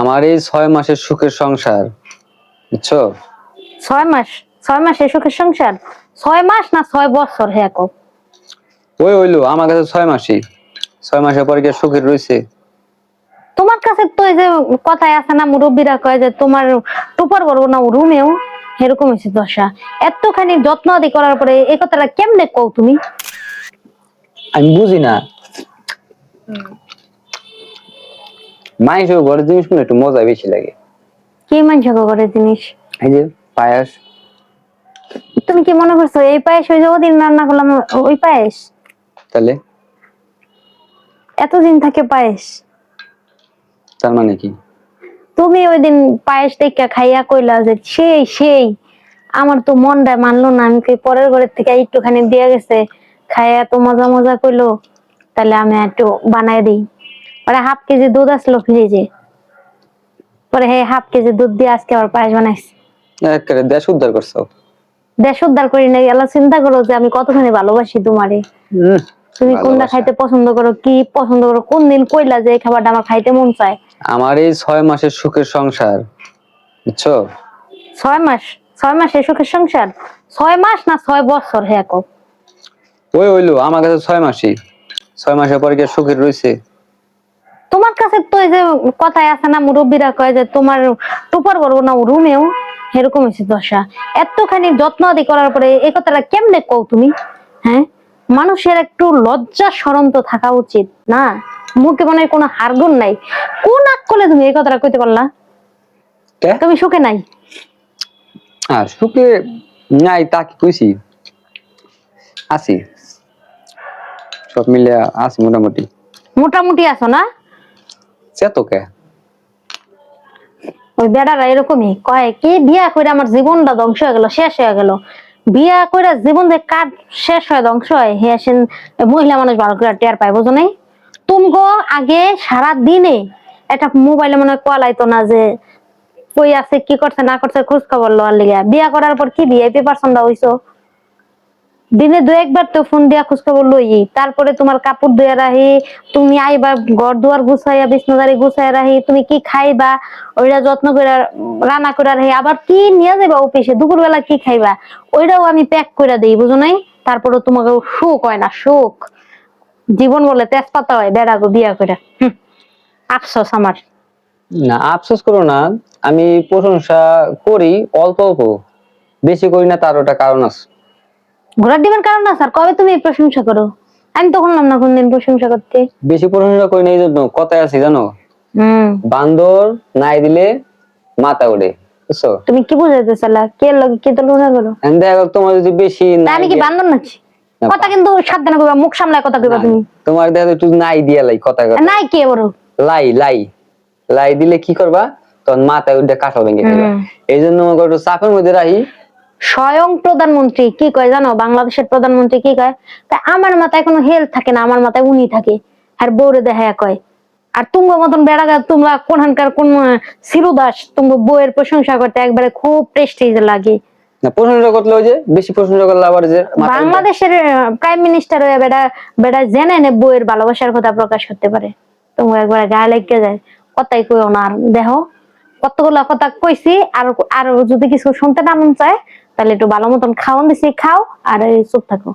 আমার এই 6 মাসের সুখের সংসার, বুঝছো? 6 মাস? 6 মাসের সুখের সংসার? 6 মাস না 6 বছর? হ্যাঁ কো। ওই হইলো আমার কাছে 6 মাসই। 6 মাসের পরে কি আর সুখের রয়েছে? তোমার কাছে তো এই যে কথায় আছে না, মুরব্বীরা কয় যে তোমার টুপার করবো না রুমেও, এরকম হয়েছে দশা। এতখানি যত্ন আদি করার পরে এই কথাটা কেমনে কও তুমি? আমি বুঝি না, মাইসের ঘরের জিনিসগুলো একটু মজা বেশি লাগে। কি মানছো করে জিনিস? এই যে পায়াস। তুমি কি মনে করছো এই পায়েস ওই যে ওদিন রান্না করলাম ওই পায়েস? তাহলে এতদিন থাকে পায়েস? তার মানে কি? তুমি ওই দিন পায়েস দেখে খাইয়া কইলা যে সেই সেই, আমার তো মনটা মানলো না, আমি পরের ঘরের থেকে একটুখানি দিয়ে গেছে, খাইয়া তো মজা মজা কইলো, তাহলে আমি একটু বানাই দিই। পরে হাফ কেজি দুধ আসলো ফ্রিজে, পরে হে হাফ কেজি দুধ দিয়ে আজকে আবার পায়েস বানাইছি। একেবারে দেশ উদ্ধার করছো। দেশ উদ্ধার করি নাই, আল্লাহ চিন্তা করো যে আমি কতখানি ভালোবাসি তোমারে। তুমি কোনটা খাইতে পছন্দ করো, কি পছন্দ করো, কোন দিন কইলা যে এই খাবারটা আমার খাইতে মন চায়। আমার এই 6 মাসের সুখের সংসার, বুঝছো? 6 মাস? 6 মাসের সুখের সংসার? 6 মাস না 6 বছর? হ্যাঁ কো। ওই হইলো আমার কাছে 6 মাসই। 6 মাসের পরে কি আর সুখের রয়েছে? তোমার কাছে তো এই যে কথায় আছে না, মুরব্বীরা কয় যে তোমার টুপার করবো না রুমেও, এরকম হয়েছে দশা। এতখানি যত্ন আদি করার পরে এই কথাটা কেমনে কও তুমি? হ্যাঁ, মানুষের একটু লজ্জা শরম তো থাকা উচিত না? মুখে মনে হয় কোনো হারগুন নাই, কোন আকলে তুমি এই কথাটা কইতে পারলা? তুমি সুখে নাই? সুখে নাই তা কি কইছি, আছি, সব মিলে আছি মোটামুটি। মোটামুটি আছো না? চেতকে ওই বেড়ারা এরকমই কয়, কি বিয়া করে আমার জীবনটা ধ্বংস হয়ে গেল, শেষ হয়ে গেল। বিয়া করে জীবন যে কার শেষ হয় ধ্বংস হয়, হ্যাঁ মহিলা মানুষ ভালো করে টের পায়, বুঝো নাই? তুমগো আগে সারা দিনে একটা মোবাইলে মনে হয় কল আইতো না যে কই আছে, কি করছে না করছে খোঁজ খবর লওয়ার লিগা। বিয়া করার পর কি ভিআইপি পার্সনটা হইছো, দিনে দু একবার তো ফোন দিয়া খোঁজ খবর লই, তারপরে তোমার কাপড় ধুয়ে রাখি, তুমি আইবা ঘর দুয়ার গুছাইয়া বিছনাদারি গুছাইয়া রাখি, তুমি কি খাইবা ওইটা যত্ন করে রান্না করে রাখি, আবার কি নিয়ে যাবা অফিসে, দুপুর বেলা কি খাইবা ওইটাও আমি প্যাক করে দিই, বুঝো নাই? তারপরে তোমাকে সুখ হয় না, সুখ জীবন বলে তেজপাতা হয় বেড়াগো বিয়া করে। আফসোস আমার। না আফসোস করো না, আমি প্রশংসা করি অল্প অল্প, বেশি করি না, তার ওটা কারণ আছে। ঘোড়ার ডিমের কারণ না স্যার, কবে তুমি প্রশংসা করো? আমি তো শুনলাম না কোনদিন প্রশংসা করতে। বেশি প্রশংসা করি না এই জন্য, কথায় আছে জানো, বান্দর নাই দিলে মাথা ওঠে, বুঝছো? তুমি কি বুঝাইতে চালা, কে লগে কি তুলনা করো? দেখো তোমার যদি বেশি আমি কি বান্দর নাকি? কথা কিন্তু সাবধানে কইবা, মুখ সামলায় কথা কইবা তুমি। তোমার দেখো একটু নাই দিয়া লাই কথা কথা নাই কে বড় লাই লাই লাই দিলে কি করবা, তখন মাথায় উঠে কাঁঠাল ভেঙে ফেলবা। এই জন্য আমাকে একটু চাপের মধ্যে রাখি। স্বয়ং প্রধানমন্ত্রী কি কয় জানো, বাংলাদেশের প্রধানমন্ত্রী কি কয়, আমার মাথায় কোনো হেলথ থাকে না, আমার মাথায় উনি থাকে, আর বউরে দেখা কয়। আর তুঙ্গ মতন বেড়াগা তোমরা কোনখানকার কোন শিরুদাস, তুমি বউয়ের প্রশংসা করতে একবারে খুব প্রেস্টিজ লাগে না। প্রশংসা করলে ওই যে বেশি প্রশংসা করলে আবার যে বাংলাদেশের প্রাইম মিনিস্টার হয়ে বেড়া বেড়া জেনে নে বউয়ের ভালোবাসার কথা প্রকাশ করতে পারে, তুমি একবারে গায়ে লেগে যায়। কথাই কইও না, আর দেখো কতগুলো কথা কইছি, আর আর যদি কিছু শুনতে না মন চায় তাহলে একটু ভালো মতন খাওয়ান দিছি, খাও আর চুপ থাকো।